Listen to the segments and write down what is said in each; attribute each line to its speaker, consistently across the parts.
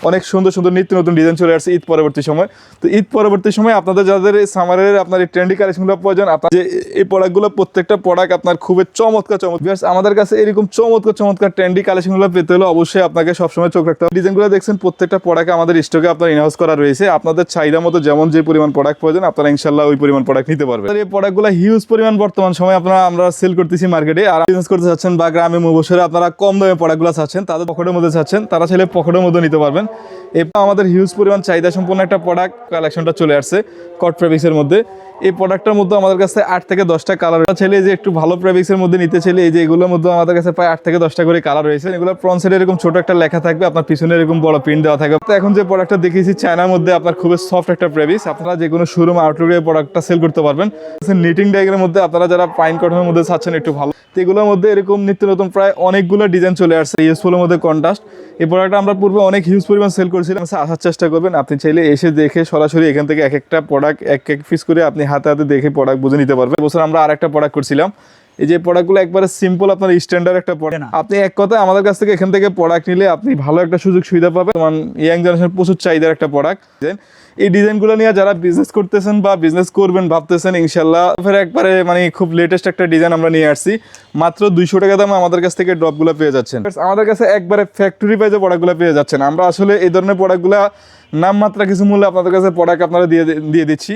Speaker 1: অনেক সুন্দর সুন্দর নিত্য নতুন ডিজাইন চলে আসছে ঈদ পরবর্তী সময়। তো ঈদ পরবর্তী সময় আপনাদের যাদের এই সামারের আপনার এই ট্রেন্ডি কালেকশনগুলো প্রয়োজন, আপনার যে এই প্রোডাক্টগুলো প্রত্যেকটা প্রোডাক্ট আপনার খুবই চমৎকার আমাদের কাছে এরকম চমৎকার ট্রেন্ডি কালেকশনগুলো পেতে হলে অবশ্যই আপনাকে সবসময় চোখ রাখতে হবে। ডিজাইনগুলো দেখছেন প্রত্যেকটা প্রোডাক্ট আমাদের স্টকে আপনার ইনহাউস করা রয়েছে। আপনাদের চাহিদা মতো যেমন যে পরিমাণ প্রোডাক্ট প্রয়োজন আপনারা ইনশাল্লাহ ওই পরিমাণ প্রোডাক্ট নিতে পারবেন। এই প্রোডাক্টগুলো হিউজ পরিমাণ বর্তমান সময় আমরা সেল করতেছি মার্কেটে। আর বিজনেস করতে চাচ্ছেন বা গ্রামে মুবসরে আপনারা কম দামে প্রোডাক্টগুলো চাচ্ছেন, তাদের পকেটের মধ্যে চাচ্ছেন, তারা চাইলে পকেটের মধ্যে নিতে পারবেন। এরপর আমাদের হিউজ পরিমাণ চাহিদা সম্পন্ন একটা প্রোডাক্ট কালেকশনটা চলে আসছে কট ফেব্রিক্সের মধ্যে। এই প্রোডাক্টটার মধ্যে আমাদের কাছে 8 থেকে 10টা কালার চাইলে, যে একটু ভালো ফেব্রিক্সের মধ্যে নিতে চাইলে এই যে এগুলোর মধ্যে আমাদের কাছে প্রায় 8 থেকে 10টা করে কালার রয়েছে। এগুলো ফ্রন্ট সাইডে এরকম ছোট একটা লেখা থাকবে, আপনার পিছনে এরকম বড় প্রিন্ট দেওয়া থাকবে। তো এখন যে প্রোডাক্টটা দেখিয়েছি চায়নার মধ্যে আপনার খুবই সফট একটা ফেব্রিক্স, আপনারা যে কোনো শোরুম আউটলেটে প্রোডাক্টটা সেল করতে পারবেন। নিটিং ডাইগের মধ্যে আপনারা যারা পাইন কটনের মধ্যে চাচ্ছেন একটু ভালো, তো এগুলোর মধ্যে এরকম নিত্য নতুন প্রায় অনেকগুলো ডিজাইন চলে আসছে ইউজফুলের মধ্যে কন্ট্রাস্ট। এই প্রোডাক্টটা আমরা পূর্বে অনেক হিউজ পরিমাণ সেল করেছিলাম, আসার চেষ্টা করবেন। আপনি চাইলে এসে দেখে সরাসরি এখান থেকে এক একটা প্রোডাক্ট এক পিস করে আপনি হাতে হাতে দেখে প্রোডাক্ট বুঝে নিতে পারবেন। বছর আমরা আরেকটা প্রোডাক্ট করছিলাম, এই যে প্রোডাক্টগুলো একবারে সিম্পল আপনার স্ট্যান্ডার্ড একটা প্রোডাক্ট। আপনি এক কথায় আমাদের কাছ থেকে এখান থেকে প্রোডাক্ট নিলে আপনি ভালো একটা সুযোগ সুবিধা পাবেন। ইয়াং জেনারেশন প্রচুর চাহিদার একটা প্রোডাক্ট। এই ডিজাইনগুলো নিয়ে যারা বিজনেস করতেছেন বা বিজনেস করবেন ভাবতেছেন, ইনশাল্লাহ ফের একবারে খুব লেটেস্ট একটা ডিজাইন আমরা নিয়ে আসছি। মাত্র 200 টাকা দামে আমাদের কাছ থেকে ড্রপগুলো পেয়ে যাচ্ছেন। আমাদের কাছে একবারে ফ্যাক্টরি প্রাইজে প্রোডাক্টগুলো পেয়ে যাচ্ছেন। আমরা আসলে এই ধরনের প্রোডাক্টগুলো নামমাত্রা কিছু মূল্যে আপনাদের কাছে প্রোডাক্ট আপনারা দিয়ে দিচ্ছি।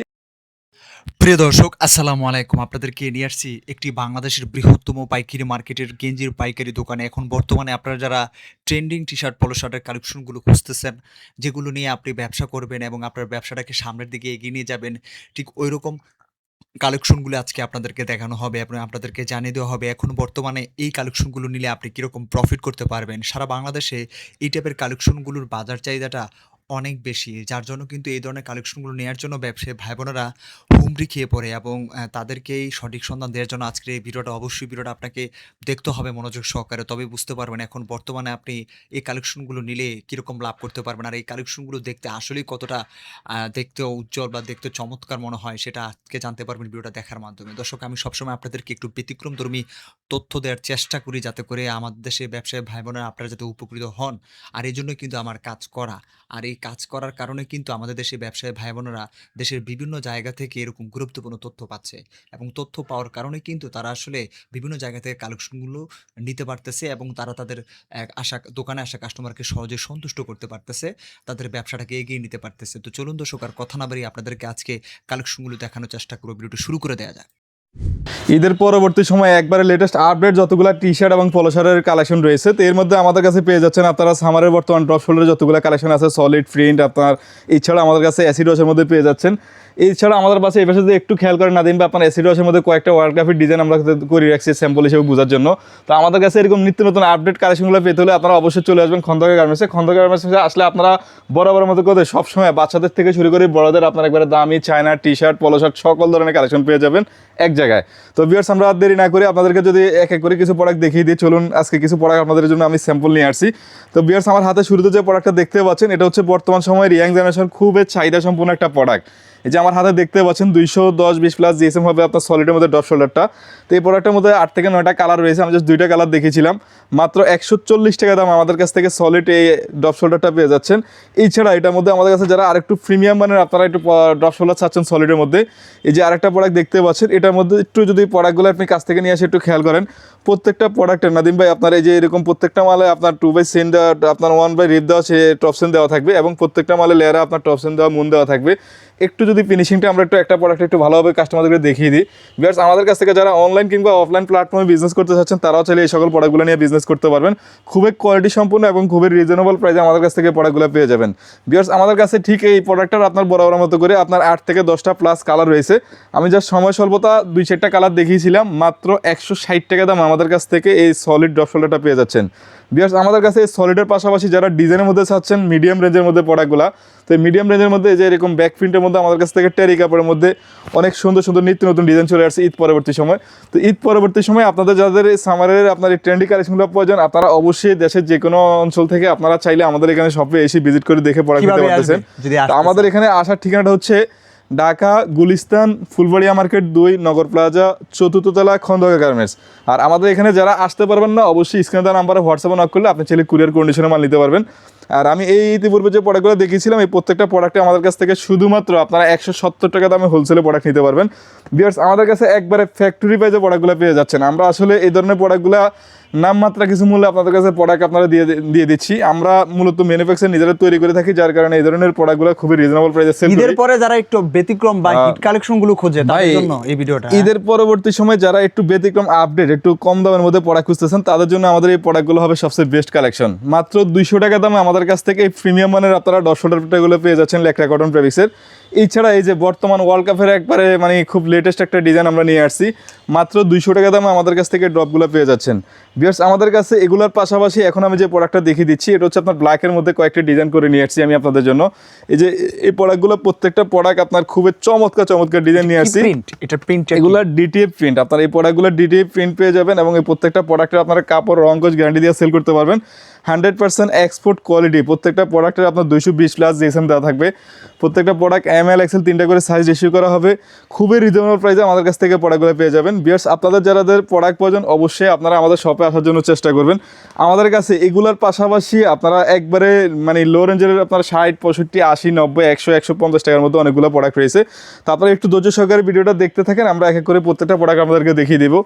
Speaker 2: প্রিয় দর্শক, আসসালামু আলাইকুম। আপনাদেরকে নিয়ে আসছি একটি বাংলাদেশের বৃহত্তম পাইকারি মার্কেটের গেঞ্জির পাইকারি দোকানে। এখন বর্তমানে আপনারা যারা ট্রেন্ডিং টি শার্ট পলো শার্টের কালেকশনগুলো খুঁজতেছেন, যেগুলো নিয়ে আপনি ব্যবসা করবেন এবং আপনার ব্যবসাটাকে সামনের দিকে এগিয়ে নিয়ে যাবেন, ঠিক ওই রকম কালেকশনগুলো আজকে আপনাদেরকে দেখানো হবে এবং আপনাদেরকে জানিয়ে দেওয়া হবে এখন বর্তমানে এই কালেকশনগুলো নিলে আপনি কীরকম প্রফিট করতে পারবেন। সারা বাংলাদেশে এই টাইপের কালেকশনগুলোর বাজার চাহিদাটা অনেক বেশি, যার জন্য কিন্তু এই ধরনের কালেকশনগুলো নেওয়ার জন্য ব্যবসায়ী ভাই বোনেরা হুমড়ি খেয়ে পড়ে এবং তাদেরকে এই সঠিক সন্ধান দেওয়ার জন্য আজকের এই ভিডিওটা আপনাকে দেখতে হবে মনোযোগ সহকারে, তবেই বুঝতে পারবেন এখন বর্তমানে আপনি এই কালেকশনগুলো নিলে কীরকম লাভ করতে পারবেন। আর এই কালেকশনগুলো দেখতে আসলেই কতটা দেখতে উজ্জ্বল বা দেখতে চমৎকার মনে হয় সেটা আজকে জানতে পারবেন ভিডিওটা দেখার মাধ্যমে। দর্শক, আমি সবসময় আপনাদেরকে একটু ব্যতিক্রমধর্মী তথ্য দেওয়ার চেষ্টা করি, যাতে করে আমাদের দেশে ব্যবসায়ী ভাই বোনেরা আপনারা যাতে উপকৃত হন। আর এই জন্যই কিন্তু আমার কাজ করা। আর এই কাজ করার কারণে কিন্তু আমাদের দেশে ব্যবসায়ী ভাই বোনেরা দেশের বিভিন্ন জায়গা থেকে এরকম গুরুত্বপূর্ণ তথ্য পাচ্ছে এবং তথ্য পাওয়ার কারণে কিন্তু তারা আসলে বিভিন্ন জায়গা থেকে কালেকশনগুলো নিতে পারতেছে এবং তারা তাদের দোকানে আসা কাস্টমারকে সহজে সন্তুষ্ট করতে পারতেছে, তাদের ব্যবসাটাকে এগিয়ে নিতে পারতেছে। তো চলুন দর্শক, আর কথা না বাড়িয়ে আপনাদেরকে আজকে কালেকশনগুলো দেখানোর চেষ্টা করব। ভিডিওটি শুরু করে দেওয়া যাক।
Speaker 1: ঈদের পরবর্তী সময় একবারে লেটেস্ট আপডেট যতগুলো টি শার্ট এবং পলো শার্টের কালেকশন রয়েছে, তো এর মধ্যে আমাদের কাছে পেয়ে যাচ্ছেন আপনারা সামারের বর্তমান ড্রপ শোল্ডারের যতগুলো কালেকশন আছে, সলিড প্রিন্ট আপনার এছাড়া আমাদের কাছে অ্যাসিড ওয়াশের মধ্যে পেয়ে যাচ্ছেন। এছাড়া আমাদের পাশে এই পাশে যদি একটু খেয়াল করে না দিন বা আপনার অ্যাসিড ওয়াশের মধ্যে কয়েকটা ওয়ার্ল্ডক্রাফিক ডিজাইন আমরা করে রাখছি স্যাম্পল হিসেবে বোঝার জন্য। তো আমাদের কাছে এরকম নিত্য নতুন আপডেট কালেকশনগুলো পেতে হলে আপনারা অবশ্যই চলে আসবেন খন্দকার গার্মেন্টসে। খন্দকার গার্মেন্টসে আসলে আপনারা বরাবর মতো করে সবসময় বাচ্চাদের থেকে শুরু করে বড়দের আপনার একবারে দামি চায়না টি শার্ট পলো শার্ট সকল ধরনের কালেকশন পেয়ে যাবেন এক জায়গায়। তো ভিউয়ার্স, আমরা দেরি না করে আপনাদেরকে যদি এক এক করে কিছু প্রোডাক্ট দেখিয়ে দিই, চলুন আজকে কিছু প্রোডাক্ট আপনাদের জন্য আমি স্যাম্পল নিয়ে আসছি। তো ভিউয়ার্স, আমার হাতে শুরুতে যে প্রোডাক্টটা দেখতে পাচ্ছেন এটা হচ্ছে বর্তমান সময়ের ইয়াং জেনারেশন খুবই চাহিদা সম্পন্ন একটা প্রোডাক্ট। এই যে আমার হাতে দেখতে পাচ্ছেন 210-20 প্লাস জিএসএম হবে আপনার সলিডের মধ্যে ড্রপ শোল্ডারটা। তো এই প্রোডাক্টের মধ্যে 8 থেকে 9টা কালার রয়েছে, আমি জাস্ট 2টা কালার দেখিয়েছিলাম। মাত্র 140 টাকা দাম আমাদের কাছ থেকে সলিড এই ড্রপ শোল্ডারটা পেয়ে যাচ্ছেন। এছাড়া এটার মধ্যে আমাদের কাছে যারা আরেকটু প্রিমিয়াম মানের আপনারা একটু ড্রপ শোল্ডার চাচ্ছেন সলিডের মধ্যে, এই যে আরেকটা প্রোডাক্ট দেখতে পাচ্ছেন এটার মধ্যে একটু যদি প্রোডাক্টগুলো আপনি কাছ থেকে নিয়ে আসে একটু খেয়াল করেন, প্রত্যেকটা প্রোডাক্টের নাদিম ভাই আপনার এই যে এরকম প্রত্যেকটা মালে আপনার 2/10 দেওয়া, আপনার 1 রিপ দেওয়া সে টপসেন দেওয়া থাকবে এবং প্রত্যেকটা মালে লেয়ারে আপনার টপসেন দেওয়া মুন দেওয়া থাকবে। একটু যদি ফিনিশিংটা আমরা একটা প্রোডাক্ট একটু ভালোভাবে কাস্টমারদেরকে দেখিয়ে দিই। বিকজ আমাদের কাছ থেকে যারা অনলাইন কিংবা অফলাইন প্ল্যাটফর্মে বিজনেস করতে চাচ্ছেন তারাও চাইলে এই সকল প্রোডাক্টগুলো নিয়ে বিজনেস করতে পারবেন। খুবই কোয়ালিটি সম্পূর্ণ এবং খুবই রিজনেবল প্রাইসে আমাদের কাছ থেকে প্রোডাক্টগুলো পেয়ে যাবেন। বিকজ আমাদের কাছে ঠিক এই প্রোডাক্টটার আপনার বরাবর মতো করে আপনার 8 থেকে 10টা প্লাস কালার রয়েছে। আমি যা সময় স্বল্পতা 2-4টা কালার দেখিয়েছিলাম, মাত্র 160 টাকা দাম আমাদের কাছ থেকে এই সলিড ড্রপ শোল্ডারটা পেয়ে যাচ্ছেন। বিকজ আমাদের কাছে এই সলিডের পাশাপাশি যারা ডিজাইনের মধ্যে চাচ্ছেন মিডিয়াম রেঞ্জের মধ্যে প্রোডাক্টগুলো, তো মিডিয়াম রেঞ্জের মধ্যে যে এরকম ব্যাক প্রিন্টের মধ্যে আমাদের কাছ থেকে টেরি কাপড়ের মধ্যে অনেক সুন্দর সুন্দর নিত্য নতুন ডিজাইন চলে আসছে ঈদ পরবর্তী সময়। তো ঈদ পরবর্তী সময় আপনাদের যাদের সামারের আপনার এই ট্রেন্ডি কালেকশনগুলো প্রয়োজন, আপনারা অবশ্যই দেশের যে কোনো অঞ্চল থেকে আপনারা চাইলে আমাদের এখানে শপে এসে ভিজিট করে দেখে প্রোডাক্ট নিতে পারতেছেন। আমাদের এখানে আসার ঠিকানাটা হচ্ছে ঢাকা গুলিস্তান ফুলবাড়িয়া মার্কেট 2 নগর প্লাজা 4th তলা খন্দকার গার্মেন্টস। আর আমাদের এখানে যারা আসতে পারবেন না, অবশ্যই স্ক্রিনে দেওয়া নাম্বারে হোয়াটসঅ্যাপে নক করলে আপনি চাইলে কুরিয়ার কন্ডিশনে মাল নিতে পারবেন। আর আমি এই ইতিপূর্বে যে প্রোডাক্টগুলো দেখিয়েছিলাম এই প্রত্যেকটা প্রোডাক্টে আমাদের কাছ থেকে শুধুমাত্র আপনারা 170 টাকা দামে হোলসেলে প্রোডাক্ট নিতে পারবেন। ভিউয়ার্স, আমাদের কাছে একবারে ফ্যাক্টরি প্রাইসে প্রোডাক্টগুলো পেয়ে যাচ্ছেন। আমরা আসলে এই ধরনের প্রোডাক্টগুলো নামমাত্রা কিছু মূল্যে আপনাদের কাছে প্রোডাক্ট আপনারা দিয়ে দিচ্ছি। আমরা মূলত ম্যানুফ্যাকচার নিজেরা তৈরি করে থাকি, যার কারণে এই ধরনের প্রোডাক্টগুলো খুবই রিজনেবল প্রাইসে সেল করি।
Speaker 3: ঈদের পরে যারা একটু ব্যতিক্রম বা হিট কালেকশন গুলো খোঁজে তাদের জন্য এই ভিডিওটা।
Speaker 1: ঈদের পরবর্তী সময় যারা একটু ব্যতিক্রম আপডেট, একটু কম দামের মধ্যে প্রোডাক্ট খুঁজতেছেন তাদের জন্য আমাদের এই প্রোডাক্টগুলো হবে সবচেয়ে বেস্ট কালেকশন। মাত্র 200 টাকা দামে আমাদের কাছ থেকে এই প্রিমিয়াম মানের আপনারা 10 শোল্ডার প্রোডাক্টগুলো পেয়ে যাচ্ছেন লেকটা কটন ফেব্রিক্সের। এছাড়া এই যে বর্তমান ওয়ার্ল্ড কাপের একবারে মানে খুব লেটেস্ট একটা ডিজাইন আমরা নিয়ে আসছি, মাত্র 200 টাকা দামে আমাদের কাছ থেকে ড্রপগুলো পেয়ে যাচ্ছেন। ভিউয়ার্স, আমাদের কাছে এগুলোর পাশাপাশি এখন আমি যে প্রোডাক্টটা দেখিয়ে দিচ্ছি এটা হচ্ছে আপনার ব্ল্যাকের মধ্যে কয়েকটা ডিজাইন করে নিয়ে আসছি আমি আপনাদের জন্য। এই যে এই প্রোডাক্টগুলো প্রত্যেকটা প্রোডাক্ট আপনার খুবই চমৎকার ডিজাইন নিয়ে আসছি।
Speaker 3: এটা প্রিন্ট
Speaker 1: এগুলো ডিটিএফ প্রিন্ট, আপনার এই প্রোডাক্টগুলো ডিটিএফ প্রিন্ট পেয়ে যাবেন এবং এই প্রত্যেকটা প্রোডাক্টের আপনারা কাপড় রংকশ গ্যারান্টি দিয়ে সেল করতে পারবেন। 100% এক্সপোর্ট কোয়ালিটি, প্রত্যেকটা প্রোডাক্টের আপনার 220 প্লাস জিএসএম দেওয়া থাকবে। প্রত্যেকটা প্রোডাক্ট ML XL 3টা করে সাইজ ইস্যু করা হবে। খুবই রিজনেবল প্রাইসে আমাদের কাছ থেকে প্রোডাক্টগুলো পেয়ে যাবেন। ভিউয়ার্স, আপনাদের যাদের প্রোডাক্ট প্রয়োজন অবশ্যই আপনারা আমাদের শপে আসার জন্য চেষ্টা করবেন। আমাদের কাছে এগুলোর পাশাপাশি আপনারা একবারে মানে লো রেঞ্জের আপনার 60, 65, 80, 90, 100, 150 টাকার মধ্যে অনেকগুলো প্রোডাক্ট রয়েছে। তো আপনারা একটু ধৈর্য সহকারে ভিডিওটা দেখতে থাকেন, আমরা এক এক করে প্রত্যেকটা প্রোডাক্ট আপনাদেরকে দেখিয়ে দেবো।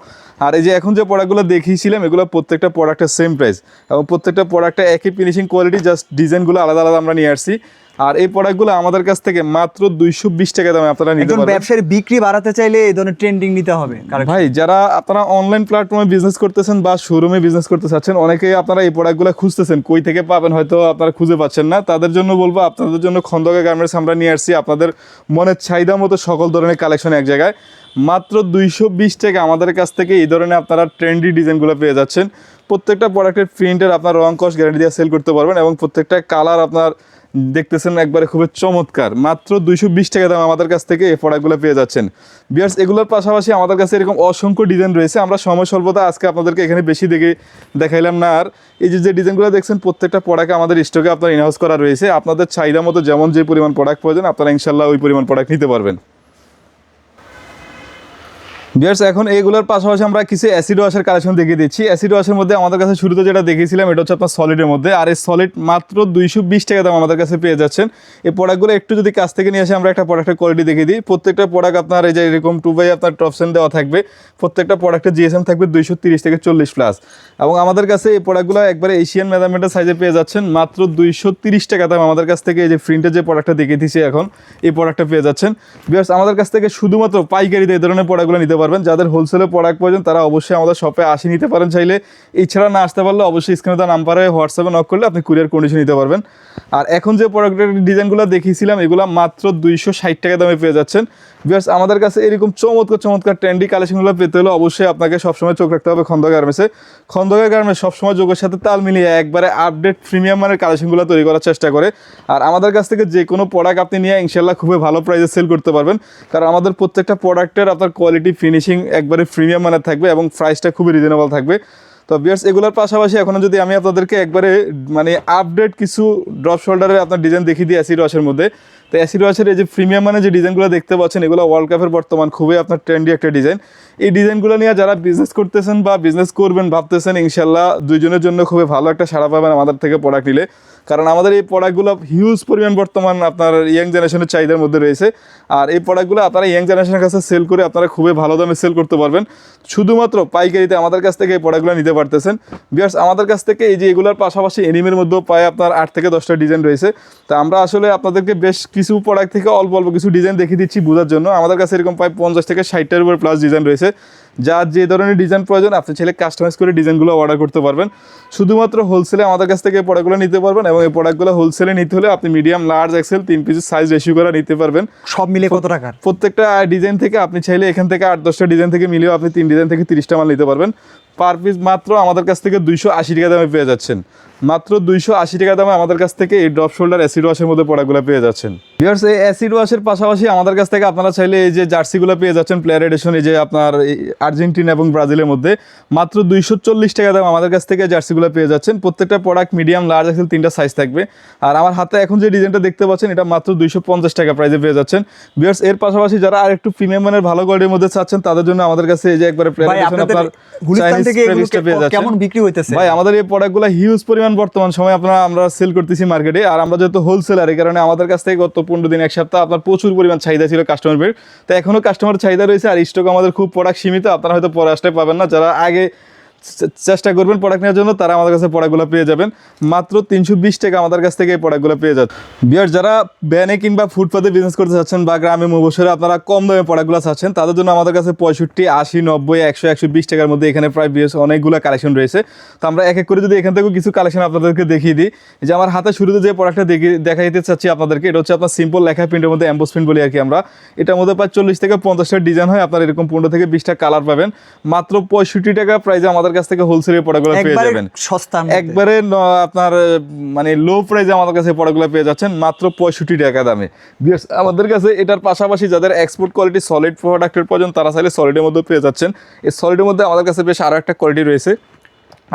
Speaker 1: আর এই যে এখন যে প্রোডাক্টগুলো দেখিয়েছিলাম এগুলো প্রত্যেকটা প্রোডাক্টের সেম প্রাইস এবং প্রত্যেকটা প্রোডাক্টে একই ফিনিশিং কোয়ালিটি, জাস্ট ডিজাইনগুলো আলাদা আলাদা আমরা নিয়ে আসছি। আর এই প্রোডাক্টগুলো আমাদের কাছ থেকে মাত্র 220 টাকা দামে আপনারা নিতে পারবেন।
Speaker 3: ব্যবসার বিক্রি বাড়াতে চাইলে এই ধরনের ট্রেন্ডিং নিতে হবে।
Speaker 1: ভাই, যারা আপনারা অনলাইন প্ল্যাটফর্মে বিজনেস করতেছেন বা শোরুমে বিজনেস করতে চাচ্ছেন, অনেকেই আপনারা এই প্রোডাক্টগুলো খুঁজতেছেন, কই থেকে পাবেন হয়তো আপনারা খুঁজে পাচ্ছেন না। তাদের জন্য বলবো আপনাদের জন্য খন্দকার গার্মেন্টস আমরা নিয়ে আসছি আপনাদের মনের চাহিদা মতো সকল ধরনের কালেকশন এক জায়গায়। মাত্র 220 টাকা আমাদের কাছ থেকে এই ধরনের আপনারা ট্রেন্ডি ডিজাইনগুলো পেয়ে যাচ্ছেন। প্রত্যেকটা প্রোডাক্টের প্রিন্টের আপনার রং কস গ্যারান্টি দিয়ে সেল করতে পারবেন এবং প্রত্যেকটা কালার আপনার দেখতেছেন একবারে খুবই চমৎকার। মাত্র 220 টাকা দাম আমাদের কাছ থেকে এই প্রোডাক্টগুলো পেয়ে যাচ্ছেন। ভিউয়ার্স, এগুলোর পাশাপাশি আমাদের কাছে এরকম অসংখ্য ডিজাইন রয়েছে। আমরা সময় স্বল্পতা আজকে আপনাদেরকে এখানে বেশি দেখাইলাম না। আর এই যে ডিজাইনগুলো দেখছেন প্রত্যেকটা প্রোডাক্ট আমাদের স্টকে আপনার ইনহাউস করা রয়েছে। আপনাদের চাহিদা মতো যেমন যে পরিমাণ প্রোডাক্ট প্রয়োজন আপনারা ইনশাল্লাহ ওই পরিমাণ প্রোডাক্ট নিতে পারবেন। ভিউয়ার্স, এখন এইগুলোর পাশাপাশি আমরা কিছু অ্যাসিড ওয়াশের কালেকশন দেখিয়ে দিচ্ছি। অ্যাসিড ওয়াশের মধ্যে আমাদের কাছে শুরুতে যেটা দেখিয়েছিলাম এটা হচ্ছে আপনার সলিডের মধ্যে, আর এই সলিড মাত্র 220 টাকা দাম আমাদের কাছে পেয়ে যাচ্ছেন। এই প্রোডাক্টগুলো একটু যদি কাছ থেকে নিয়ে আসে আমরা একটা প্রোডাক্টের কোয়ালিটি দেখিয়ে দিই। প্রত্যেকটা প্রোডাক্ট আপনার এই যে এরকম 2x আপনার টপসেন দেওয়া থাকবে। প্রত্যেকটা প্রোডাক্টের জিএসএম থাকবে 230 থেকে 40 প্লাস এবং আমাদের কাছে এই প্রোডাক্টগুলো একবারে এশিয়ান মেজারমেন্টের সাইজে পেয়ে যাচ্ছেন। মাত্র 230 টাকা দাম আমাদের কাছ থেকে এই যে প্রিন্টের যে প্রোডাক্টটা দেখিয়ে দিচ্ছি এখন এই প্রোডাক্টটা পেয়ে যাচ্ছেন। ভিউয়ার্স, আমাদের কাছ থেকে শুধুমাত্র পাইকারিতে এই ধরনের প্রোডাক্টগুলো নিতে পারবেন। যাদের হোলসেল প্রোডাক্ট প্রয়োজন তারা অবশ্যই আমাদের শপে আসে নিতে পারেন চাইলে। এছাড়া না আসতে পারলে অবশ্যই স্ক্রিনে দেওয়া নাম্বারে হোয়াটসঅ্যাপে নক করলে আপনি কুরিয়ার কন্ডিশন নিতে পারবেন। আর এখন যে প্রোডাক্টের ডিজাইনগুলো দেখিয়েছিলাম এগুলো মাত্র 260 টাকা দামে পেয়ে যাচ্ছেন। ভিউয়ার্স, আমাদের কাছে এরকম চমৎকার ট্রেন্ডি কালেকশনগুলো পেতে হলে অবশ্যই আপনাকে সবসময় চোখ রাখতে হবে খন্দকার গার্মেন্টসে। খন্দকার গার্মেন্টস সবসময় যোগের সাথে তাল মিলিয়ে একবারে আপডেট প্রিমিয়াম মানের কালেকশনগুলো তৈরি করার চেষ্টা করে। আর আমাদের কাছ থেকে যে কোনো প্রোডাক্ট আপনি নিয়ে ইনশাল্লাহ খুবই ভালো প্রাইসে সেল করতে পারবেন, কারণ আমাদের প্রত্যেকটা প্রোডাক্টের আপনার কোয়ালিটি ফিনিশিং একবারে প্রিমিয়াম মানের থাকবে এবং প্রাইসটা খুবই রিজনেবল থাকবে। তো ভিউয়ার্স, এগুলোর পাশাপাশি এখন যদি আমি আপনাদেরকে একবারে মানে আপডেট কিছু ড্রপ শোল্ডারের আপনার ডিজাইন দেখিয়ে দিই অ্যাসিড ওয়াশের মধ্যে। তো অ্যাসিড ওয়াশের এই যে প্রিমিয়াম মানে যে ডিজাইনগুলো দেখতে পাচ্ছেন এগুলো ওয়ার্ল্ড কাপের বর্তমান খুবই আপনার ট্রেন্ডি একটা ডিজাইন। এই ডিজাইনগুলো নিয়ে যারা বিজনেস করতেছেন বা বিজনেস করবেন ভাবতেছেন ইনশাল্লাহ দুইজনের জন্য খুবই ভালো একটা সাড়া পাবেন আমাদের থেকে প্রোডাক্ট নিলে, কারণ আমাদের এই প্রোডাক্টগুলো হিউজ পরিমাণ বর্তমান আপনার ইয়াং জেনারেশনের চাহিদার মধ্যে রয়েছে। আর এই প্রোডাক্টগুলো আপনারা ইয়াং জেনারেশনের কাছে সেল করে আপনারা খুবই ভালো দামে সেল করতে পারবেন। শুধুমাত্র পাইকারিতে আমাদের কাছ থেকে এই প্রোডাক্টগুলো নিতে পারতেছেন। ভিউয়ার্স, আমাদের কাছ থেকে এই যে এগুলোর পাশাপাশি এনিমের মধ্যেও প্রায় আপনার 8 থেকে 10টা ডিজাইন রয়েছে। তো আমরা আসলে আপনাদেরকে বেশ কিছু প্রোডাক্ট থেকে অল্প কিছু ডিজাইন দেখিয়ে দিচ্ছি বোঝার জন্য। আমাদের কাছে এরকম প্রায় 50 থেকে 60টার উপর প্লাস ডিজাইন রয়েছে। যার যে ধরনের ডিজাইন প্রয়োজন আপনি চাইলে কাস্টমাইজ করে ডিজাইনগুলো অর্ডার করতে পারবেন। শুধুমাত্র হোলসেলে আমাদের কাছ থেকে এই প্রোডাক্টগুলো নিতে পারবেন এবং এই প্রোডাক্টগুলো হোলসেলে নিতে হলে আপনি মিডিয়াম, লার্জ, এক্সেল 3 পিসের সাইজ রেশিও করে নিতে পারবেন।
Speaker 3: সব মিলে কত টাকার?
Speaker 1: প্রত্যেকটা ডিজাইন থেকে আপনি চাইলে এখান থেকে 8-10টা ডিজাইন থেকে মিলিয়েও আপনি 3 ডিজাইন থেকে 30টা মাল নিতে পারবেন। পার পিস মাত্র আমাদের কাছ থেকে 280 টাকা দামে পেয়ে যাচ্ছেন। মাত্র 280 টাকা দামে আমাদের কাছ থেকে এই ড্রপ শোল্ডার অ্যাসিড ওয়াশের মধ্যে প্রোডাক্টগুলো পেয়ে যাচ্ছেন। ভিউয়ার্স, এই অ্যাসিড ওয়াশের পাশাপাশি আমাদের কাছ থেকে আপনারা চাইলে এই যে জার্সিগুলো পেয়ে যাচ্ছেন প্লেয়ার এডিশন, এই যে আপনার আর্জেন্টিনা এবং ব্রাজিলের মধ্যে মাত্র 240 টাকা দাম আমাদের কাছ থেকে জার্সিগুলো পেয়ে যাচ্ছেন। প্রত্যেকটা প্রোডাক্ট মিডিয়াম, লার্জ, এক্সেল 3টা সাইজ থাকবে। আর আমার হাতে এখন যে ডিজাইনটা দেখতে পাচ্ছেন এটা মাত্র 250 টাকা প্রাইসে পেয়ে যাচ্ছেন। ভিউয়ার্স, এর পাশাপাশি যারা আর একটু প্রিমিয়াম মানের ভালো কোয়ালিটির মধ্যে চাচ্ছেন তাদের জন্য আমাদের কাছে এই যে একবারে প্লেয়ার এডিশন আপনার চাইনিজ
Speaker 3: থেকে এগুলো কেমন বিক্রি হইতেছে?
Speaker 1: ভাই আমাদের এই প্রোডাক্টগুলো হিউজ পরিমাণ বর্তমান সময় আমরা সেল করতেছি মার্কেটে। আর আমরা যেহেতু হোলসেলার, এই কারণে আমাদের কাছ থেকে গত 15 দিন এক সপ্তাহ আপনার প্রচুর পরিমাণ চাহিদা ছিল কাস্টমারের। তো এখনো কাস্টমার চাহিদা রয়েছে, আর স্টক আমাদের খুব প্রোডাক্ট সীমিত, আপনারা হয়তো পরে আসতে পাবেন না। যারা আগে চেষ্টা করবেন প্রোডাক্ট নেওয়ার জন্য তারা আমাদের কাছে প্রোডাক্টগুলো পেয়ে যাবেন মাত্র 320 টাকা আমাদের কাছ থেকে এই প্রোডাক্টগুলো পেয়ে যাচ্ছে। বিয়ার যারা ভ্যানে কিংবা ফুটপাতে বিজনেস করতে চাচ্ছেন বা গ্রামে মুবসরে আপনারা কম দামে প্রোডাক্টগুলো চাচ্ছেন, তাদের জন্য আমাদের কাছে 65, 80, 90, 100, 120 টাকার মধ্যে এখানে প্রায় অনেকগুলো কালেকশন রয়েছে। তো আমরা এক এক করে যদি এখান থেকেও কিছু কালেকশন আপনাদেরকে দেখিয়ে দিই। যে আমার হাতে শুরুতে যে প্রোডাক্টটা দেখাই দিতে চাচ্ছি আপনাদেরকে, এটা হচ্ছে আপনার সিম্পল লেখা প্রিন্টের মধ্যে এমবোস প্রিন্ট বলি আর কি আমরা। এটার মধ্যে প্রায় 40 থেকে 50টা ডিজাইন হয়, আপনার এরকম 15 থেকে 20টা কালার পাবেন। মাত্র 65 টাকা প্রাইসে আমাদের কাছ থেকে হোলসেলে প্রোডাক্টগুলো পেয়ে যাবেন একবারে আপনার মানে লো প্রাইসে আমাদের কাছে প্রোডাক্টগুলো পেয়ে যাচ্ছেন মাত্র 65 টাকা দামে। আমাদের কাছে এটার পাশাপাশি যাদের এক্সপোর্ট কোয়ালিটি সলিড প্রোডাক্টের প্রয়োজন তারা চাইলে সলিডের মধ্যে পেয়ে যাচ্ছেন। এই সলিডের মধ্যে আমাদের কাছে বেশ আরও একটা কোয়ালিটি রয়েছে।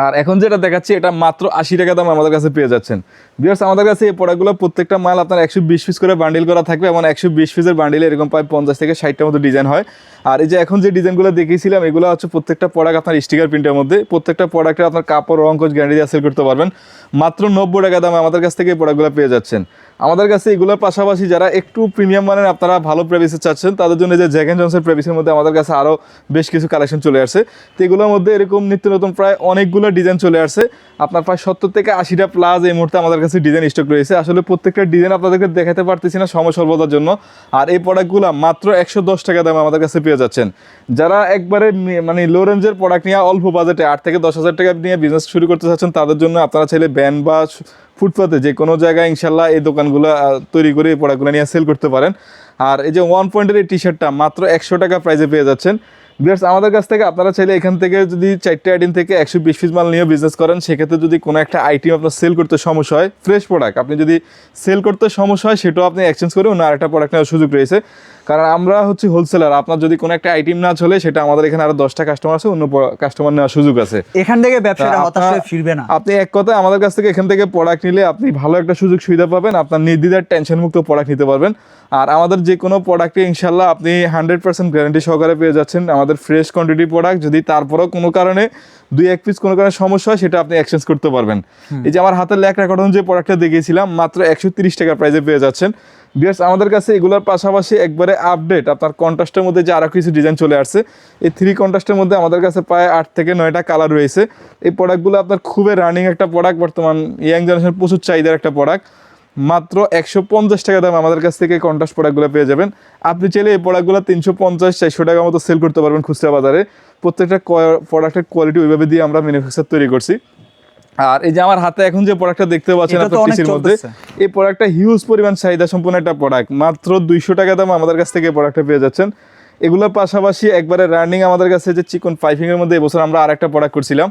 Speaker 1: আর এখন যেটা দেখাচ্ছি এটা মাত্র 80 টাকা দাম আমাদের কাছে পেয়ে যাচ্ছেন। ভিউয়ার্স আমাদের কাছে এই প্রোডাক্টগুলো প্রত্যেকটা মাল আপনার 120 পিস করে বান্ডিল করা থাকবে, এবং 120 পিসের বান্ডিলে এরকম প্রায় 50 থেকে 60টার মতো ডিজাইন হয়। আর এই যে এখন যে ডিজাইনগুলো দেখিয়েছিলাম এগুলো হচ্ছে প্রত্যেকটা প্রোডাক্ট আপনার স্টিকার প্রিন্টের মধ্যে। প্রত্যেকটা প্রোডাক্টে আপনার কাপড় রং কোচ গ্যারান্টি দিয়ে সেল করতে পারবেন। মাত্র 90 টাকা দামে আমাদের কাছ থেকে এই প্রোডাক্টগুলো পেয়ে যাচ্ছেন। আমাদের কাছে এগুলোর পাশাপাশি যারা একটু প্রিমিয়াম মানের আপনারা ভালো প্রেভিসে চাচ্ছেন তাদের জন্য যে জ্যাক এন্ড জনসের প্রেভিসের মধ্যে আমাদের কাছে আরও বেশ কিছু কালেকশন চলে আসছে। তো এগুলোর মধ্যে এরকম নিত্য নতুন প্রায় অনেকগুলো ডিজাইন চলে আসছে, আপনার প্রায় 70 থেকে 80টা প্লাস এই মুহূর্তে আমাদের কাছে ডিজাইন স্টক রয়েছে। আসলে প্রত্যেকটা ডিজাইন আপনাদেরকে দেখাতে পারতেছি না সময় স্বল্পতার জন্য। আর এই প্রোডাক্টগুলো মাত্র 110 টাকা দামে আমাদের কাছে পেয়ে যাচ্ছেন। যারা একবারে মানে লো রেঞ্জের প্রোডাক্ট নিয়ে অল্প বাজেটে 8 থেকে 10,000 টাকা নিয়ে বিজনেস শুরু করতে চাচ্ছেন তাদের জন্য আপনারা চাইলে ব্যান বা ফুটপাতে যে কোনো জায়গায় ইনশাল্লাহ এই দোকানগুলো তৈরি করে এই প্রোডাক্টগুলো নিয়ে সেল করতে পারেন। আর এই যে 1 পয়েন্টের এই টি শার্টটা মাত্র 100 টাকা প্রাইসে পেয়ে যাচ্ছেন। ভিউয়ার্স আমাদের কাছ থেকে আপনারা চাইলে এখান থেকে যদি 4টে আইটেম থেকে 120 পিস মাল নিয়ে বিজনেস করেন, সেক্ষেত্রে যদি কোনো একটা আইটেম আপনার সেল করতে সমস্যা হয়, ফ্রেশ প্রোডাক্ট আপনি যদি সেল করতে সমস্যা হয় সেটাও আপনি এক্সচেঞ্জ করে অন্য আরেকটা প্রোডাক্ট নেওয়ার সুযোগ রয়েছে। কারণ আমরা হচ্ছে হোলসেলার, আপনার যদি কোনো একটা আইটেম না চলে সেটা আমাদের এখানে আরো 10টা কাস্টমার আছে, অন্য কাস্টমার নেওয়ার সুযোগ আছে।
Speaker 3: এখান থেকে ব্যবসাটা হতাশ হয়ে ফিরবে না।
Speaker 1: আপনি এক কথায় আমাদের কাছ থেকে এখান থেকে প্রোডাক্ট নিলে আপনি ভালো একটা সুযোগ সুবিধা পাবেন, আপনার নির্দ্বিধায় টেনশন মুক্ত প্রোডাক্ট নিতে পারবেন। আর আমাদের যে কোনো প্রোডাক্টে ইনশাল্লাহ আপনি 100% গ্যারান্টি সহকারে পেয়ে যাচ্ছেন। আমাদের ফ্রেশ কোয়ান্টিটি প্রোডাক্ট, যদি তারপরেও কোনো কারণে 2-1 পিস কোনো কারণে সমস্যা হয় সেটা আপনি এক্সচেঞ্জ করতে পারবেন। এই যে আমার হাতের ল্যাকড়া কটন যে প্রোডাক্টটা দেখিয়েছিলাম মাত্র 130 টাকা প্রাইসে পেয়ে যাচ্ছেন। ভিউয়ার্স আমাদের কাছে এগুলোর পাশাপাশি একবারে আপডেট আপনার কন্ট্রাস্টের মধ্যে যে আরও কিছু ডিজাইন চলে আসছে। এই 3 কন্ট্রাস্টের মধ্যে আমাদের কাছে প্রায় 8 থেকে 9টা কালার রয়েছে। এই প্রোডাক্টগুলো আপনার খুবই রানিং একটা প্রোডাক্ট, বর্তমান ইয়াং জেনারেশন প্রচুর চাহিদার একটা প্রোডাক্ট। মাত্র 150 টাকা দামে আমাদের কাছ থেকে কন্ট্রাস্ট প্রোডাক্টগুলো পেয়ে যাবেন। আপনি চাইলে এই প্রোডাক্টগুলো 350-400 টাকার মতো সেল করতে পারবেন খুচরা বাজারে। প্রত্যেকটা প্রোডাক্টের কোয়ালিটি ওইভাবে দিয়ে আমরা ম্যানুফ্যাকচার তৈরি করছি। আর এই যে আমার হাতে এখন যে প্রোডাক্টটা দেখতে পাচ্ছেন আপনার পিসির মধ্যে, এই প্রোডাক্টটা হিউজ পরিমাণ চাহিদা সম্পন্ন একটা প্রোডাক্ট। মাত্র 200 টাকা দাম আমাদের কাছ থেকে প্রোডাক্টটা পেয়ে যাচ্ছেন। এগুলোর পাশাপাশি একবারে রানিং আমাদের কাছে যে চিকন পাইপিংয়ের মধ্যে এবছর আমরা আরেকটা প্রোডাক্ট করছিলাম।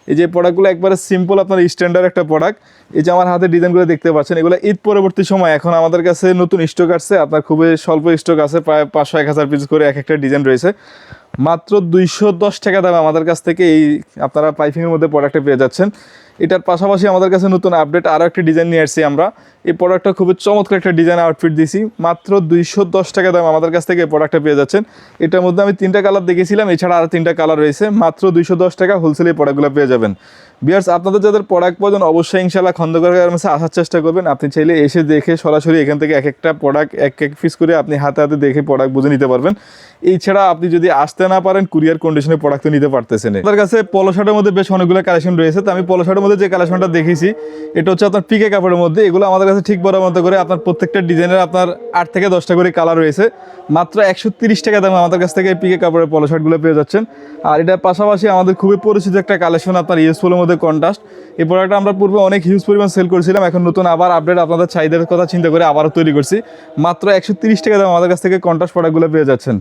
Speaker 1: এই যে প্রোডাক্টগুলো একবারে সিম্পল আপনার স্ট্যান্ডার্ড একটা প্রোডাক্ট। এই যে আমার হাতে ডিজাইনগুলো দেখতে পাচ্ছেন, এগুলো ঈদ পরবর্তী সময় এখন আমাদের কাছে নতুন স্টক আসছে, আপনার খুবই স্বল্প স্টক আছে, প্রায় 500-1000 পিস করে এক একটা ডিজাইন রয়েছে। মাত্র 210 টাকা দামে আমাদের কাছ থেকে এই আপনারা পাইপিংয়ের মধ্যে প্রোডাক্টটা পেয়ে যাচ্ছেন। এটার পাশাপাশি আমাদের কাছে নতুন আপডেট আরও একটা ডিজাইন নিয়ে আসছি আমরা। এই প্রোডাক্টটা খুবই চমৎকার একটা ডিজাইন আউটফিট দিয়েছি। মাত্র 210 টাকা দাম আমাদের কাছ থেকে এই প্রোডাক্টটা পেয়ে যাচ্ছেন। এটার মধ্যে আমি 3টা কালার দেখেছিলাম, এছাড়া আরও 3টা কালার রয়েছে। মাত্র 210 টাকা হোলসেলে এই প্রোডাক্টগুলো পেয়ে যাবেন। ভিউয়ার্স আপনাদের যাদের প্রোডাক্ট প্রয়োজন অবশ্যই ইনশাআল্লাহ খন্দকার গার্মেন্টসে আসার চেষ্টা করবেন। আপনি চাইলে এসে দেখে সরাসরি এখান থেকে এক একটা প্রোডাক্ট এক পিস করে আপনি হাতে হাতে দেখে প্রোডাক্ট বুঝে নিতে পারবেন। এছাড়া আপনি যদি আসতে না পারেন কুরিয়ার কন্ডিশনে প্রোডাক্ট তো নিতে পারতেছেন। আপনার কাছে পলো শার্টের মধ্যে বেশ অনেকগুলো কালেকশন রয়েছে। তো আমি পলো শার্টের মধ্যে যে কালেকশনটা দেখেছি এটা হচ্ছে আপনার পিকে কাপড়ের মধ্যে। এগুলো আমাদের কাছে ঠিক বরাবর মতো করে আপনার প্রত্যেকটা ডিজাইনের আপনার 8 থেকে 10টা করে কালার রয়েছে। মাত্র 130 টাকা দামে আমাদের কাছ থেকে পিকে কাপড়ের পলো শার্টগুলো পেয়ে যাচ্ছেন। আর এটার পাশাপাশি আমাদের খুবই পরিচিত একটা কালেকশন আপনার ইউজফুলের মধ্যে কন্ট্রাস্ট। এই প্রোডাক্টটা আমরা পূর্বে অনেক হিউজ পরিমাণ সেল করেছিলাম, এখন নতুন আবার আপডেট আপনাদের চাহিদার কথা চিন্তা করে আবারও তৈরি করছি। মাত্র 130 টাকা দাম আমাদের কাছ থেকে কন্ট্রাস্ট প্রোডাক্টগুলো পেয়ে যাচ্ছেন।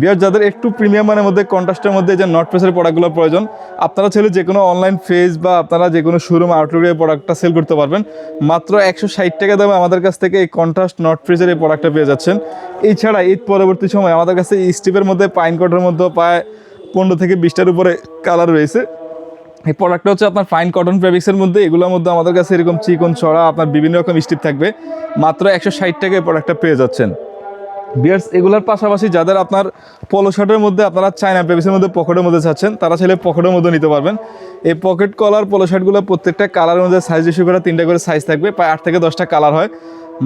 Speaker 1: বিয়ার যাদের একটু প্রিমিয়াম মানের মধ্যে কন্ট্রাস্টের মধ্যে যে নট প্রেসের প্রোডাক্টগুলো প্রয়োজন, আপনারা চাইলে যে কোনো অনলাইন পেজ বা আপনারা যে কোনো শোরুম আউটলেটে এই প্রোডাক্টটা সেল করতে পারবেন। মাত্র 160 টাকা দামে আমাদের কাছ থেকে এই কন্ট্রাস্ট নট প্রেসের এই প্রোডাক্টটা পেয়ে যাচ্ছেন। এছাড়া ঈদ পরবর্তী সময় আমাদের কাছে স্টিপের মধ্যে পাইন কটনের মধ্যে প্রায় 15 থেকে 20টার উপরে কালার রয়েছে। এই প্রোডাক্টটা হচ্ছে আপনার ফাইন কটন ফেব্রিক্সের মধ্যে। এগুলোর মধ্যে আমাদের কাছে এরকম চিকন ছড়া আপনার বিভিন্ন রকম স্টিপ থাকবে। মাত্র 160 টাকায় প্রোডাক্টটা পেয়ে যাচ্ছেন। বিয়ার্স এগুলোর পাশাপাশি যাদের আপনার পলো শার্টের মধ্যে আপনারা চায়না পেপিসের মধ্যে পকেটের মধ্যে চাচ্ছেন তারা চাইলে পকেটের মধ্যে নিতে পারবেন। এই পকেট কলার পলো শার্টগুলো প্রত্যেকটা কালারের মধ্যে সাইজ ইস্যু করে 3টা করে সাইজ থাকবে, প্রায় 8 থেকে 10টা কালার হয়।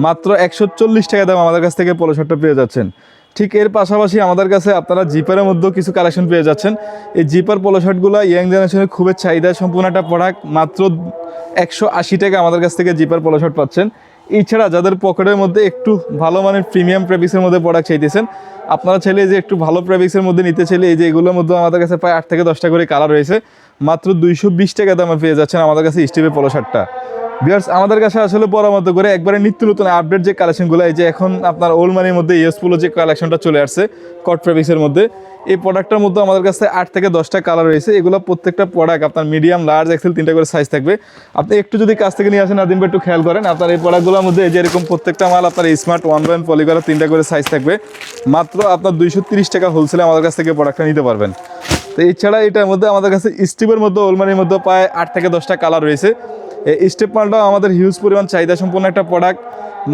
Speaker 1: মাত্র 140 টাকা দাম আমাদের কাছ থেকে পলো শার্টটা পেয়ে যাচ্ছেন। ঠিক এর পাশাপাশি আমাদের কাছে আপনারা জিপারের মধ্যেও কিছু কালেকশন পেয়ে যাচ্ছেন। এই জিপার পলো শার্টগুলো ইয়াং জেনারেশনের খুবই চাহিদা সম্পূর্ণ একটা প্রোডাক্ট। মাত্র 180 টাকা আমাদের কাছ থেকে জিপার পলো শার্ট পাচ্ছেন। এছাড়া যাদের পকেটের মধ্যে একটু ভালো মানের প্রিমিয়াম প্রেবিক্সের মধ্যে প্রোডাক্ট চাইতেছেন, আপনারা চাইলে যে একটু ভালো প্রেবিক্সের মধ্যে নিতে চাইলে এই যে এগুলোর মধ্যে আমাদের কাছে প্রায় 8 থেকে 10টা করে কালার রয়েছে। মাত্র 220 টাকা দামে পেয়ে যাচ্ছেন আমাদের কাছে স্টিভের পলো শার্টটা। ভিউয়ার্স আমাদের কাছে আসলে পরামর্শ করে একবারে নিত্য নতুন আপডেট যে কালেকশনগুলো, এই যে এখন আপনার ওল্ড মানির মধ্যে ইয়েস পোলো যে কালেকশনটা চলে আসছে কট ফেব্রিক্সের মধ্যে, এই প্রোডাক্টটার মধ্যে আমাদের কাছে 8 থেকে 10টা কালার রয়েছে। এগুলো প্রত্যেকটা প্রোডাক্ট আপনার মিডিয়াম, লার্জ, এক্সেল 3টা করে সাইজ থাকবে। আপনি একটু যদি কাছ থেকে নিয়ে আসেন নাদিম ভাই একটু খেয়াল করেন, আপনার এই প্রোডাক্টগুলোর মধ্যে এই যে এরকম প্রত্যেকটা মাল আপনার স্মার্ট 1 পলি করা 3টা করে সাইজ থাকবে। মাত্র আপনার 230 টাকা হোলসেলে আমাদের কাছ থেকে প্রোডাক্টটা নিতে পারবেন। তো এছাড়া এটার মধ্যে আমাদের কাছে স্টিভের মধ্যে ওলমানির মধ্যে প্রায় 8 থেকে 10টা কালার রয়েছে। এই স্টেপ মালটাও আমাদের হিউজ পরিমাণ চাহিদা সম্পন্ন একটা প্রোডাক্ট।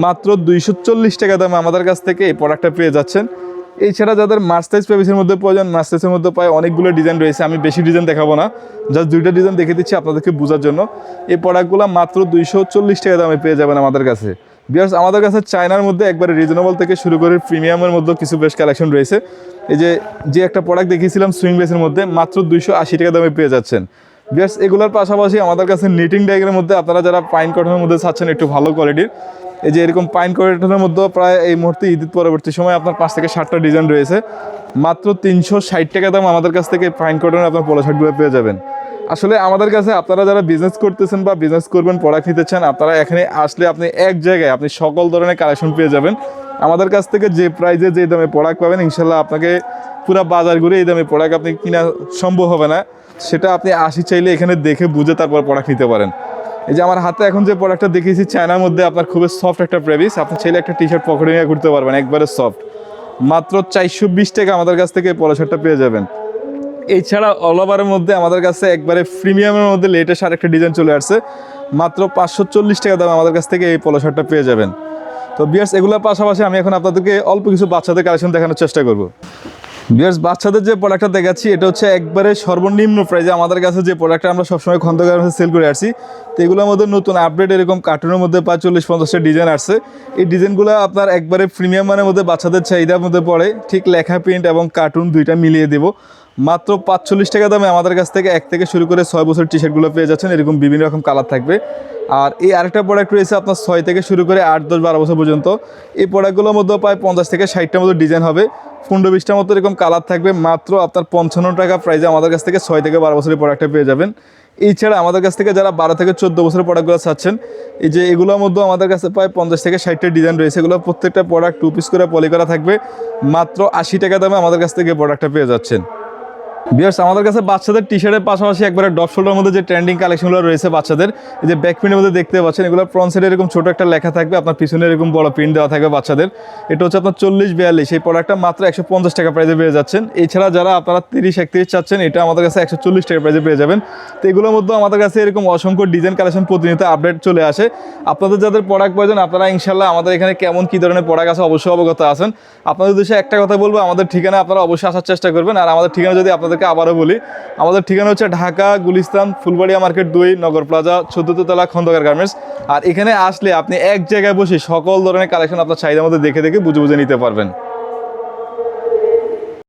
Speaker 1: মাত্র 240 টাকা দামে আমাদের কাছ থেকে এই প্রোডাক্টটা পেয়ে যাচ্ছেন। এছাড়া যাদের মাস্টাইজ পেপিসের মধ্যে প্রয়োজন, মাস্টাইজের মধ্যে প্রায় অনেকগুলো ডিজাইন রয়েছে, আমি বেশি ডিজাইন দেখাবো না, জাস্ট 2টা ডিজাইন দেখে দিচ্ছি আপনাদেরকে বোঝার জন্য। এই প্রোডাক্টগুলো মাত্র 240 টাকা দামে পেয়ে যাবেন আমাদের কাছে। বিকজ আমাদের কাছে চায়নার মধ্যে একবারে রিজনেবল থেকে শুরু করে প্রিমিয়ামের মধ্যে কিছু বেশ কালেকশন রয়েছে। এই যে একটা প্রোডাক্ট দেখিয়েছিলাম সুইং বেসের মধ্যে, মাত্র 280 টাকা দামে পেয়ে যাচ্ছেন। বিকজ এগুলোর পাশাপাশি আমাদের কাছে নিটিং ব্যাগের মধ্যে আপনারা যারা পাইন কটনের মধ্যে চাচ্ছেন একটু ভালো কোয়ালিটির, এই যে এরকম পাইন কটনের মধ্যে প্রায় এই মুহূর্তে ঈদ পরবর্তী সময় আপনার 5 থেকে 7টা ডিজাইন রয়েছে। মাত্র 360 টাকা দাম আমাদের কাছ থেকে পাইন কটনের আপনার পলো শার্টগুলো পেয়ে যাবেন। আসলে আমাদের কাছে আপনারা যারা বিজনেস করতেছেন বা বিজনেস করবেন, প্রোডাক্ট নিতে চান, আপনারা এখানে আসলে আপনি এক জায়গায় আপনি সকল ধরনের কালেকশন পেয়ে যাবেন। আমাদের কাছ থেকে যে প্রাইজে যে দামে প্রোডাক্ট পাবেন, ইনশাল্লাহ আপনাকে পুরো বাজার ঘুরে এই দামে প্রোডাক্ট আপনি কিনা সম্ভব হবে না। সেটা আপনি চাইলে এখানে দেখে বুঝে তারপর প্রোডাক্ট নিতে পারেন। এই যে আমার হাতে এখন যে প্রোডাক্টটা দেখিয়েছি চায়নার মধ্যে আপনার খুবই সফট একটা প্রেবিস, আপনি চাইলে একটা টি শার্ট পকেটে নিয়ে ঘুরতে পারবেন, একবারে সফট। মাত্র 420 টাকা আমাদের কাছ থেকে পলো শার্টটা পেয়ে যাবেন। এছাড়া অল ওভারের মধ্যে আমাদের কাছে একবারে প্রিমিয়ামের মধ্যে লেটেস্ট আরেকটা ডিজাইন চলে আসছে। মাত্র 540 টাকা দাম আমাদের কাছ থেকে এই পলো শার্টটা পেয়ে যাবেন। তো বিয়ার্স এগুলোর পাশাপাশি আমি এখন আপনাদেরকে অল্প কিছু বাচ্চাদের কালেকশন দেখানোর চেষ্টা করব। বিয়ার্স বাচ্চাদের যে প্রোডাক্টটা দেখাচ্ছি এটা হচ্ছে একবারে সর্বনিম্ন প্রাইজে আমাদের কাছে যে প্রোডাক্টটা আমরা সবসময় খন্দকারের কাছে সেল করে আসছি। তো এগুলোর মধ্যে নতুন আপডেট এরকম কার্টুনের মধ্যে প্রায় 40-50টা ডিজাইন আসছে। এই ডিজাইনগুলো আপনার একবারে প্রিমিয়াম মানের মধ্যে বাচ্চাদের চাহিদার মধ্যে পড়ে, ঠিক লেখা প্রিন্ট এবং কার্টুন দুইটা মিলিয়ে দেবো। মাত্র 45 টাকা দামে আমাদের কাছ থেকে 1 থেকে শুরু করে 6 বছর টি শার্টগুলো পেয়ে যাচ্ছেন, এরকম বিভিন্ন রকম কালার থাকবে। আর এই আরেকটা প্রোডাক্ট রয়েছে আপনার 6 থেকে শুরু করে 8, 10, 12 বছর পর্যন্ত। এই প্রোডাক্টগুলোর মধ্যে প্রায় 50 থেকে 60টার মতো ডিজাইন হবে, 15-20টার মতো এরকম কালার থাকবে। মাত্র আপনার 55 টাকা প্রাইজে আমাদের কাছ থেকে 6 থেকে 12 বছরের প্রোডাক্টটা পেয়ে যাবেন। এছাড়া আমাদের কাছ থেকে যারা 12 থেকে 14 বছরের প্রোডাক্টগুলো চাচ্ছেন, এই যে এগুলোর মধ্যে আমাদের কাছে প্রায় 50 থেকে 60টা ডিজাইন রয়েছে। এগুলো প্রত্যেকটা প্রোডাক্ট 2 পিস করে পলি করা থাকবে। মাত্র 80 টাকা দামে আমাদের কাছ থেকে প্রোডাক্টটা পেয়ে যাচ্ছেন। বিয়ার্স আমাদের কাছে বাচ্চাদের টি শার্টের পাশাপাশি একবারে ডপ শোল্ডার মধ্যে যে ট্রেন্ডিং কালেকশনগুলো রয়েছে বাচ্চাদের, এই যে ব্যাক প্রিন্টের মধ্যে দেখতে পাচ্ছেন, এগুলো ফ্রন্ট সাইডে এরকম ছোটো একটা লেখা থাকবে, আপনার পিছনে এরকম বড় প্রিন্ট দেওয়া থাকবে বাচ্চাদের। এটা হচ্ছে আপনার 40-42, এই প্রোডাক্টটা মাত্র 150 টাকা প্রাইজে পেয়ে যাচ্ছেন। এছাড়া যারা আপনারা 30-31 চাচ্ছেন, এটা আমাদের কাছে 140 টাকা প্রাইজে পেয়ে যাবেন। তো এগুলোর মধ্যে আমাদের কাছে এরকম অসংখ্য ডিজাইন কালেকশন প্রতিনিয়ত আপডেট চলে আসে। আপনাদের যাদের প্রোডাক্ট প্রয়োজন, আপনারা ইনশাল্লাহ আমাদের এখানে কেমন কী ধরনের প্রোডাক্ট আছে অবশ্যই অবগত আছেন। আপনাদের উদ্দেশ্যে একটা কথা বলবো, আমাদের ঠিকানা আপনারা অবশ্যই আসার চেষ্টা করবেন। আর আমাদের ঠিকানা যদি আপনাদেরকে আবারও বলি, আমাদের ঠিকানা হচ্ছে ঢাকা গুলিস্তান ফুলবাড়িয়া মার্কেট 2 নগর প্লাজা 14 তলা খন্দকার গার্মেন্টস। আর এখানে আসলে আপনি এক জায়গায় বসে সকল ধরনের কালেকশন আপনার চাহিদার মধ্যে দেখে বুঝে নিতে পারবেন।